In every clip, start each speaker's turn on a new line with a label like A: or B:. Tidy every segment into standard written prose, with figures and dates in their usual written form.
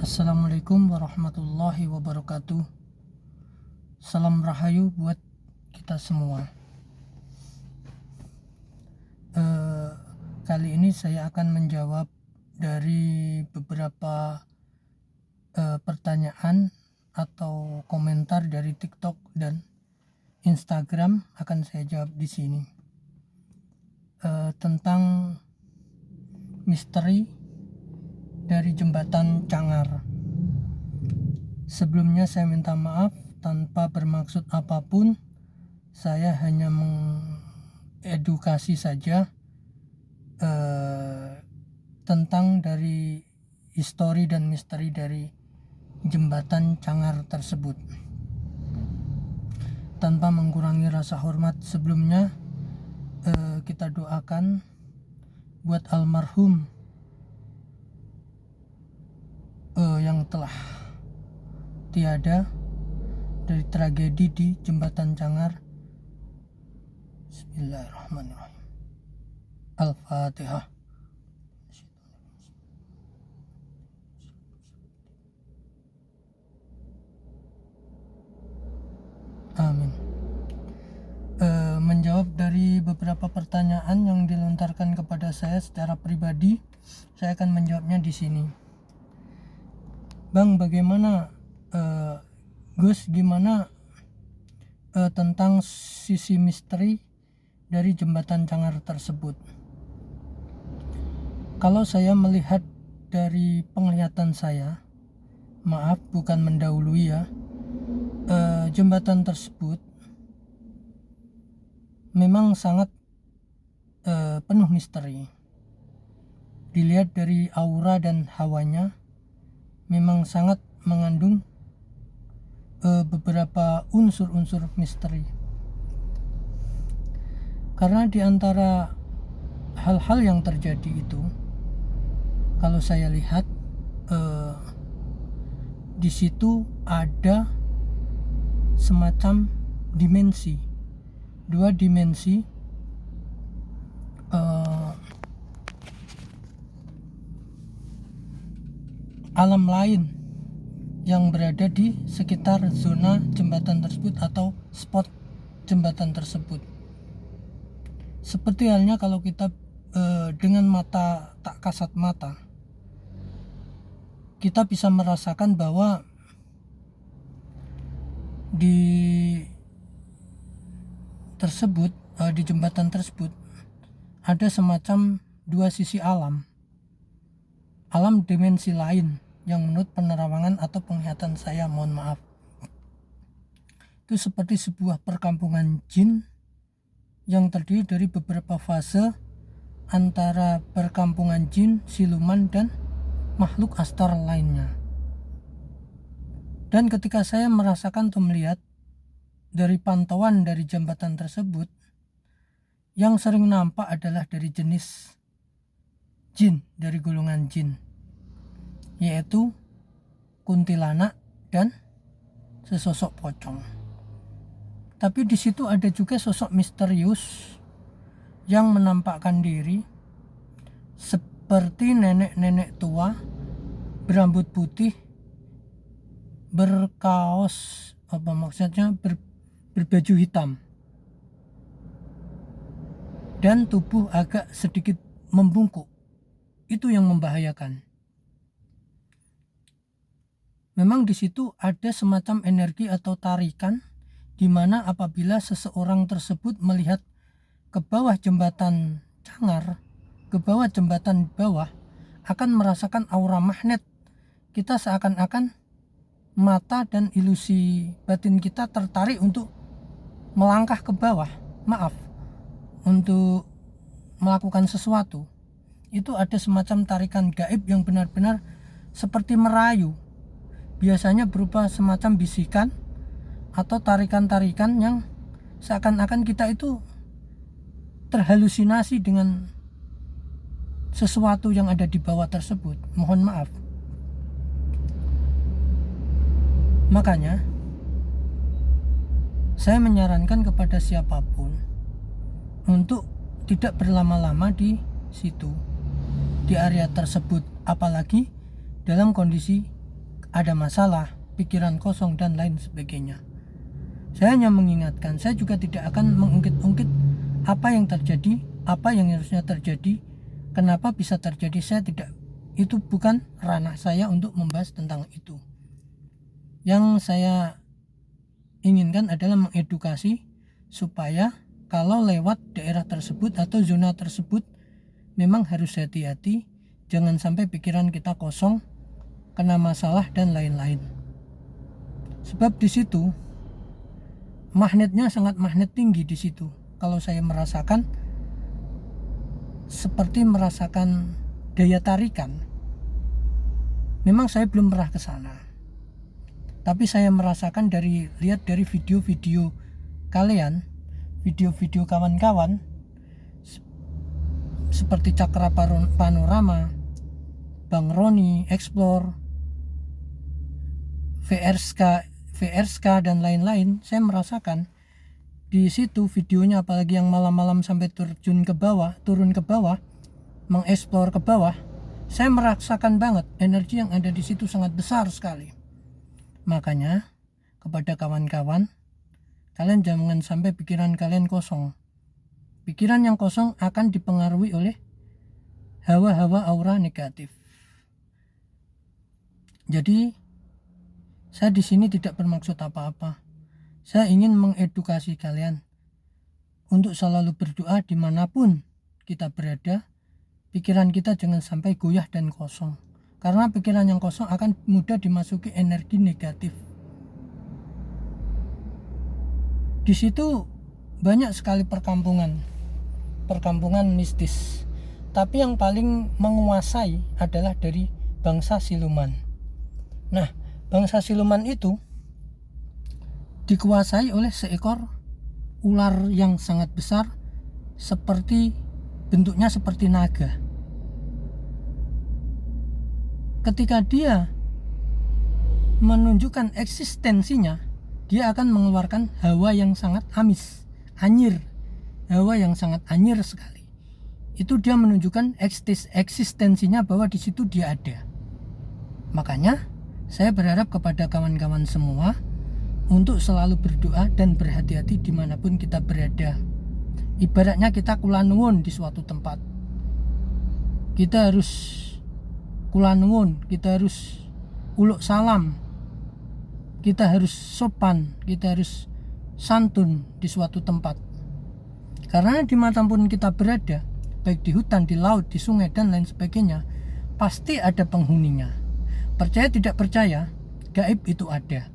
A: Assalamualaikum warahmatullahi wabarakatuh. Salam rahayu buat kita semua. Kali ini saya akan menjawab dari beberapa pertanyaan atau komentar dari TikTok dan Instagram. Akan saya jawab di sini tentang misteri dari jembatan Cangar. Sebelumnya saya minta maaf tanpa bermaksud apapun. Saya hanya mengedukasi saja tentang dari histori dan misteri dari jembatan Cangar tersebut. Tanpa mengurangi rasa hormat sebelumnya, kita doakan buat almarhum yang telah tiada dari tragedi di jembatan Cangar. Bismillahirrahmanirrahim. Al-Fatihah. Amin. Menjawab dari beberapa pertanyaan yang dilontarkan kepada saya secara pribadi, saya akan menjawabnya di sini. Bang, bagaimana Gus, gimana tentang sisi misteri dari jembatan Cangar tersebut? Kalau saya melihat dari penglihatan saya, maaf bukan mendahului ya, jembatan tersebut memang sangat penuh misteri. Dilihat dari aura dan hawanya, memang sangat mengandung beberapa unsur-unsur misteri. Karena di antara hal-hal yang terjadi itu, kalau saya lihat di situ ada semacam dimensi, dua dimensi alam lain yang berada di sekitar zona jembatan tersebut atau spot jembatan tersebut. Seperti halnya kalau kita dengan mata tak kasat mata, kita bisa merasakan bahwa di jembatan tersebut ada semacam dua sisi alam dimensi lain yang menurut penerawangan atau penglihatan saya, mohon maaf, itu seperti sebuah perkampungan jin yang terdiri dari beberapa fase antara perkampungan jin, siluman, dan makhluk astral lainnya. Dan ketika saya merasakan atau melihat dari pantauan dari jembatan tersebut, yang sering nampak adalah dari jenis jin, dari golongan jin, yaitu kuntilanak dan sesosok pocong. Tapi di situ ada juga sosok misterius yang menampakkan diri seperti nenek-nenek tua berambut putih, berkaos berbaju hitam, dan tubuh agak sedikit membungkuk. Itu yang membahayakan. Memang di situ ada semacam energi atau tarikan, di mana apabila seseorang tersebut melihat ke bawah jembatan Cangar, ke bawah jembatan bawah, akan merasakan aura magnet. Kita seakan-akan mata dan ilusi batin kita tertarik untuk melangkah ke bawah, untuk melakukan sesuatu. Itu ada semacam tarikan gaib yang benar-benar seperti merayu. Biasanya berupa semacam bisikan atau tarikan-tarikan yang seakan-akan kita itu terhalusinasi dengan sesuatu yang ada di bawah tersebut. Mohon maaf. Makanya saya menyarankan kepada siapapun untuk tidak berlama-lama di situ, di area tersebut, apalagi dalam kondisi ada masalah, pikiran kosong dan lain sebagainya. Saya hanya mengingatkan, saya juga tidak akan mengungkit-ungkit apa yang terjadi, apa yang harusnya terjadi, kenapa bisa terjadi. Saya tidak, itu bukan ranah saya untuk membahas tentang itu. Yang saya inginkan adalah mengedukasi supaya kalau lewat daerah tersebut atau zona tersebut memang harus hati-hati, jangan sampai pikiran kita kosong, kena masalah dan lain-lain. Sebab di situ magnetnya sangat magnet tinggi di situ. Kalau saya merasakan seperti merasakan daya tarikan. Memang saya belum pernah ke sana. Tapi saya merasakan lihat dari video-video kalian, video-video kawan-kawan seperti Cakra Panorama, Bang Roni, Explore, VRSK dan lain-lain. Saya merasakan di situ videonya, apalagi yang malam-malam sampai turun ke bawah, mengeksplor ke bawah. Saya merasakan banget energi yang ada di situ sangat besar sekali. Makanya kepada kawan-kawan, kalian jangan sampai pikiran kalian kosong. Pikiran yang kosong akan dipengaruhi oleh hawa-hawa aura negatif. Jadi saya di sini tidak bermaksud apa-apa. Saya ingin mengedukasi kalian untuk selalu berdoa dimanapun kita berada. Pikiran kita jangan sampai goyah dan kosong. Karena pikiran yang kosong akan mudah dimasuki energi negatif. Di situ banyak sekali perkampungan mistis. Tapi yang paling menguasai adalah dari bangsa siluman. Nah, bangsa siluman itu dikuasai oleh seekor ular yang sangat besar, bentuknya seperti naga. Ketika dia menunjukkan eksistensinya, dia akan mengeluarkan hawa yang sangat amis, anyir, hawa yang sangat anyir sekali. Itu dia menunjukkan eksistensinya bahwa di situ dia ada. Makanya saya berharap kepada kawan-kawan semua untuk selalu berdoa dan berhati-hati dimanapun kita berada. Ibaratnya kita kula nuwun di suatu tempat, kita harus kula nuwun, kita harus uluk salam, kita harus sopan, kita harus santun di suatu tempat. Karena dimanapun kita berada, baik di hutan, di laut, di sungai dan lain sebagainya, pasti ada penghuninya. Percaya tidak percaya, gaib itu ada.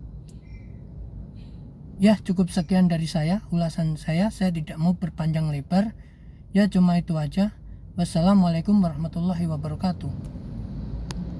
A: Ya, cukup sekian dari saya, ulasan saya tidak mau berpanjang lebar. Ya, cuma itu aja. Wassalamualaikum warahmatullahi wabarakatuh.